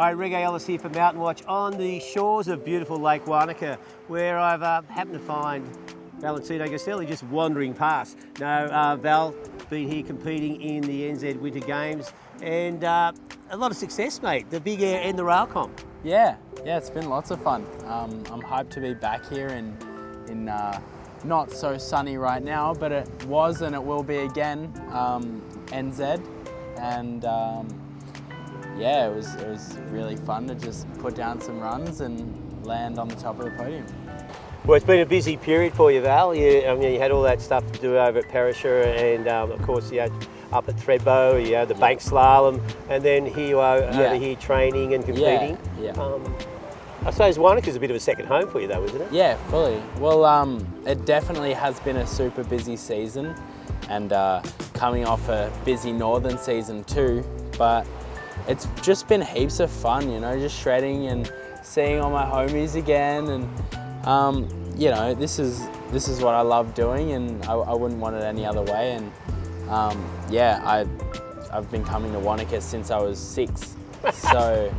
Hi, Reggae Ellis here for Mountain Watch on the shores of beautiful Lake Wanaka, where I've happened to find Valentino Guseli just wandering past. Now, Val, been here competing in the NZ Winter Games, and a lot of success, mate. The big air and the rail comp. Yeah, it's been lots of fun. I'm hyped to be back here in not so sunny right now, but it was and it will be again, NZ, and yeah, it was really fun to just put down some runs and land on the top of the podium. Well, it's been a busy period for you, Val. You had all that stuff to do over at Perisher, and of course, you had up at Thredbo, you had the bank slalom, and then here you are over here training and competing. Yeah. I suppose Wanaka's a bit of a second home for you, though, isn't it? Yeah, fully. Well, it definitely has been a super busy season, and coming off a busy northern season too. But it's just been heaps of fun, just shredding and seeing all my homies again, and this is what I love doing, and I wouldn't want it any other way. And I've been coming to Wanaka since I was 6, so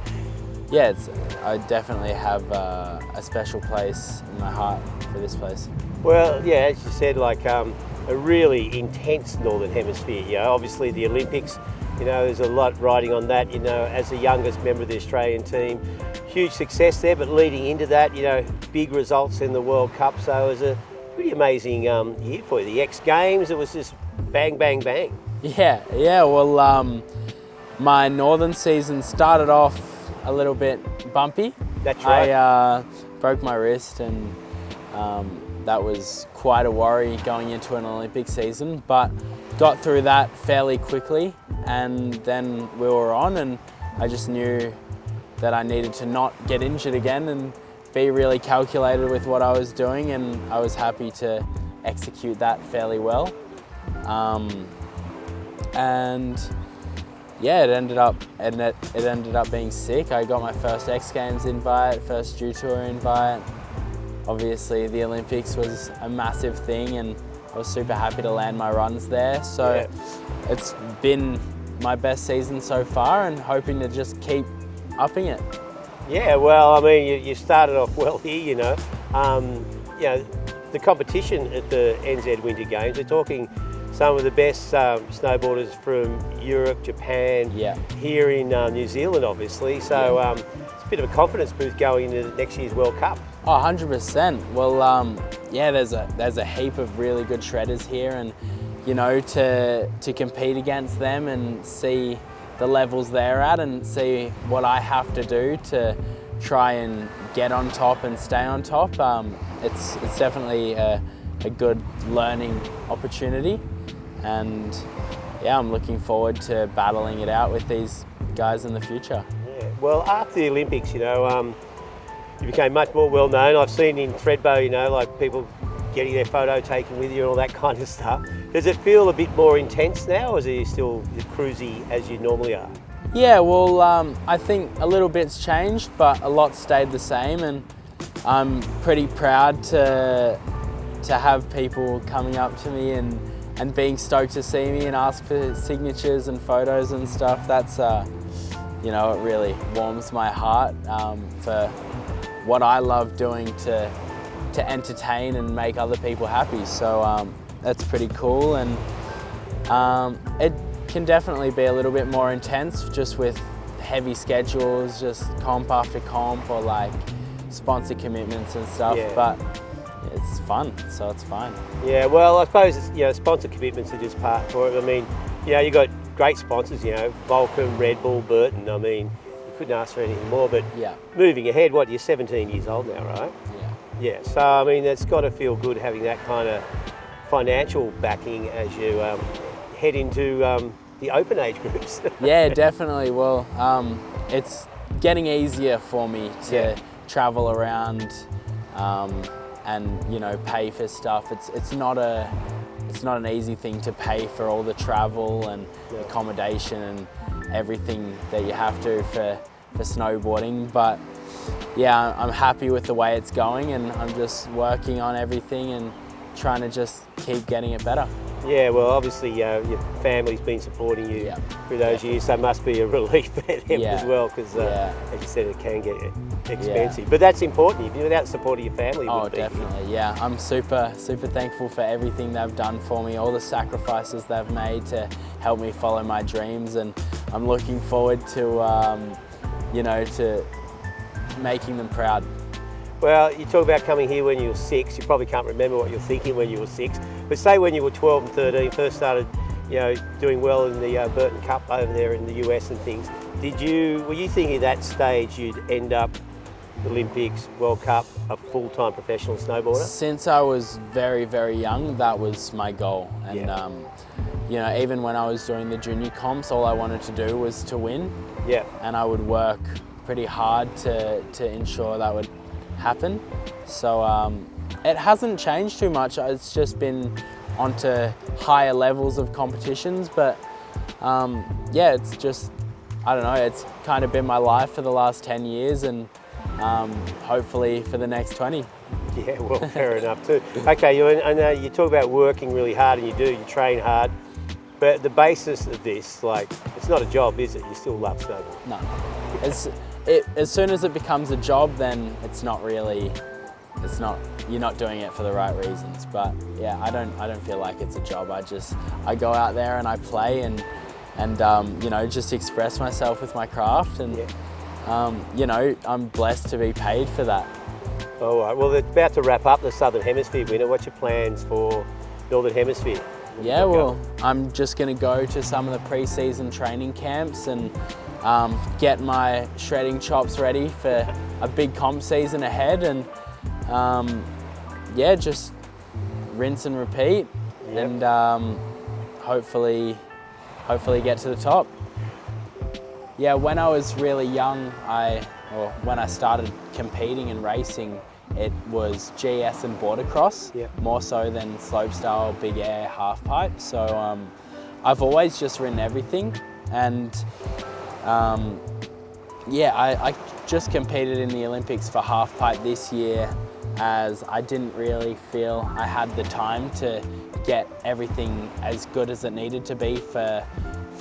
yeah, I definitely have a special place in my heart for this place. Well, yeah, as you said, a really intense Northern Hemisphere. Obviously the Olympics, there's a lot riding on that. As the youngest member of the Australian team, huge success there, but leading into that, big results in the World Cup. So it was a pretty amazing year for you. The X Games, it was just bang, bang, bang. Yeah. Well, my northern season started off a little bit bumpy. That's right. I broke my wrist, and that was quite a worry going into an Olympic season, but got through that fairly quickly, and then we were on, and I just knew that I needed to not get injured again and be really calculated with what I was doing, and I was happy to execute that fairly well. And yeah, it ended up being sick. I got my first X Games invite, first Dew Tour invite. Obviously the Olympics was a massive thing, and I was super happy to land my runs there. So It's been my best season so far, and hoping to just keep upping it. Yeah, well, you started off well here, the competition at the NZ Winter Games, they're talking some of the best snowboarders from Europe, Japan, here in New Zealand, obviously. So it's a bit of a confidence boost going into next year's World Cup. Oh, 100%. Well, there's a heap of really good shredders here, and to compete against them and see the levels they're at, and see what I have to do to try and get on top and stay on top. It's definitely a good learning opportunity, and I'm looking forward to battling it out with these guys in the future. Yeah. Well, after the Olympics, you became much more well known. I've seen in Thredbo, people getting their photo taken with you and all that kind of stuff. Does it feel a bit more intense now, or is it still cruisy as you normally are? Yeah, well, I think a little bit's changed, but a lot stayed the same, and I'm pretty proud to have people coming up to me and being stoked to see me and ask for signatures and photos and stuff. That's, it really warms my heart for what I love doing to entertain and make other people happy. So that's pretty cool, and it can definitely be a little bit more intense, just with heavy schedules, just comp after comp, or sponsor commitments and stuff. But it's fun, so it's fine. Yeah, well, I suppose it's, sponsor commitments are just part for it. You got great sponsors, Vulcan, Red Bull, Burton. You couldn't ask for anything more. But moving ahead, you're 17 years old now, right? Yeah, so it's got to feel good having that kind of financial backing as you head into the open age groups. Yeah, definitely. Well, it's getting easier for me to travel around and pay for stuff. It's not an easy thing to pay for all the travel and accommodation and everything that you have to for snowboarding, but I'm happy with the way it's going, and I'm just working on everything and trying to just keep getting it better. Yeah, well, obviously your family's been supporting you through those years, so it must be a relief for them as well, because as you said, it can get expensive. But that's important. Without the support of your family, it wouldn't be. Definitely. Yeah, I'm super thankful for everything they've done for me, all the sacrifices they've made to help me follow my dreams, and I'm looking forward to, to making them proud. Well, you talk about coming here when you were 6. You probably can't remember what you were thinking when you were 6. But say when you were 12 and 13, first started, doing well in the Burton Cup over there in the US and things. Were you thinking at that stage you'd end up Olympics, World Cup, a full-time professional snowboarder? Since I was very, very young, that was my goal. And even when I was doing the junior comps, all I wanted to do was to win. Yeah. And I would work pretty hard to ensure that would happen. So it hasn't changed too much. It's just been onto higher levels of competitions, but it's just, I don't know, it's kind of been my life for the last 10 years, and hopefully for the next 20. Yeah, well, fair enough too. Okay, I know you talk about working really hard, and you train hard, but the basis of this, it's not a job, is it? You still love snowboarding? No. As soon as it becomes a job, then you're not doing it for the right reasons. But yeah, I don't feel like it's a job. I go out there and I play and just express myself with my craft, and I'm blessed to be paid for that. All right, well, they're about to wrap up the Southern Hemisphere winter. What's your plans for Northern Hemisphere? Yeah, well, I'm just going to go to some of the pre-season training camps and get my shredding chops ready for a big comp season ahead, and just rinse and repeat, and hopefully get to the top. Yeah, when I was really young, when I started competing and racing, it was GS and border cross, more so than slopestyle, big air, half pipe. So I've always just ridden everything, and I just competed in the Olympics for half pipe this year, as I didn't really feel I had the time to get everything as good as it needed to be for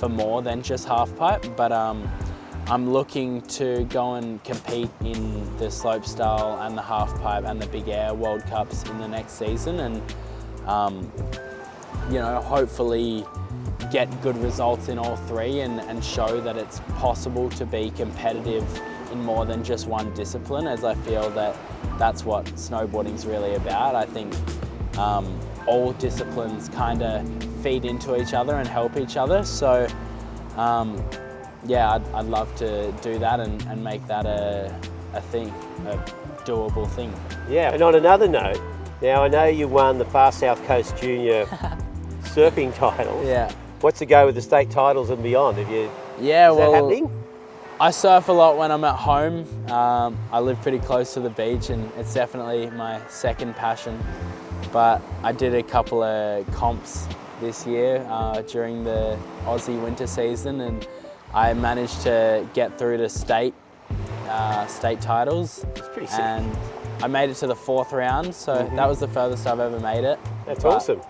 more than just half pipe. But I'm looking to go and compete in the slopestyle and the half pipe and the big air World Cups in the next season, and hopefully get good results in all three, and show that it's possible to be competitive in more than just one discipline, as I feel that that's what snowboarding's really about. I think all disciplines kind of feed into each other and help each other. So I'd love to do that and make that a thing, a doable thing. Yeah, and on another note, now I know you won the Far South Coast Junior surfing titles. Yeah. What's the go with the state titles and beyond? Is that happening? I surf a lot when I'm at home. I live pretty close to the beach, and it's definitely my second passion. But I did a couple of comps this year during the Aussie winter season, and I managed to get through to state titles. That's pretty sick. And I made it to the 4th round, so that was the furthest I've ever made it. That's awesome.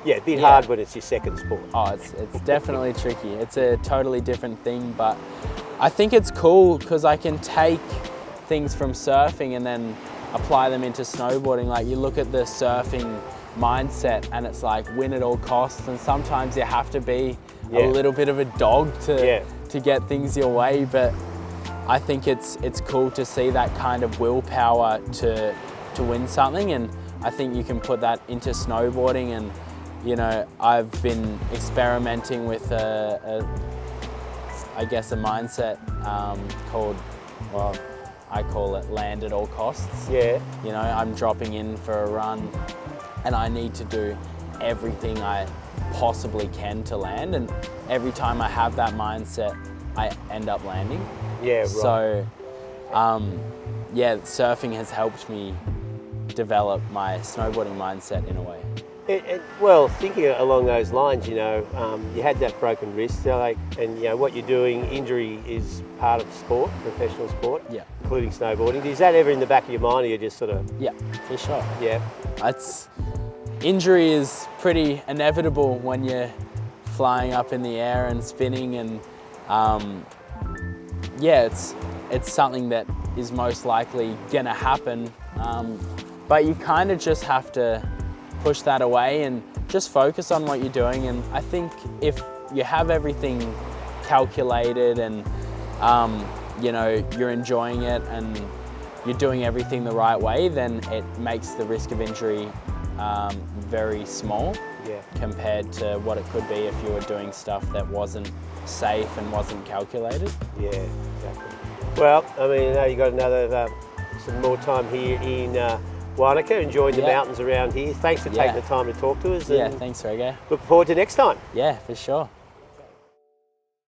Yeah, a bit hard when it's your second sport. Oh, it's definitely tricky. It's a totally different thing, but I think it's cool because I can take things from surfing and then apply them into snowboarding. Like, you look at the surfing mindset and it's like win at all costs, and sometimes you have to be a little bit of a dog to get things your way, but I think it's cool to see that kind of willpower to win something, and I think you can put that into snowboarding. And I've been experimenting with a mindset called, I call it land at all costs. Yeah. I'm dropping in for a run and I need to do everything I possibly can to land, and every time I have that mindset, I end up landing. Yeah, right. So, surfing has helped me develop my snowboarding mindset in a way. Well, thinking along those lines, you had that broken wrist, so and what you're doing, injury is part of sport, professional sport, including snowboarding. Is that ever in the back of your mind, or you just sort of? Yeah, for sure. Yeah. Injury is pretty inevitable when you're flying up in the air and spinning, and it's something that is most likely gonna happen. But you kind of just have to push that away and just focus on what you're doing. And I think if you have everything calculated and you're enjoying it and you're doing everything the right way, then it makes the risk of injury very small compared to what it could be if you were doing stuff that wasn't safe and wasn't calculated. Yeah, exactly. Well, I mean, you got another some more time here in Wanaka, enjoying the mountains around here. Thanks for taking the time to talk to us. Yeah, thanks, Reggae. Look forward to next time. Yeah, for sure.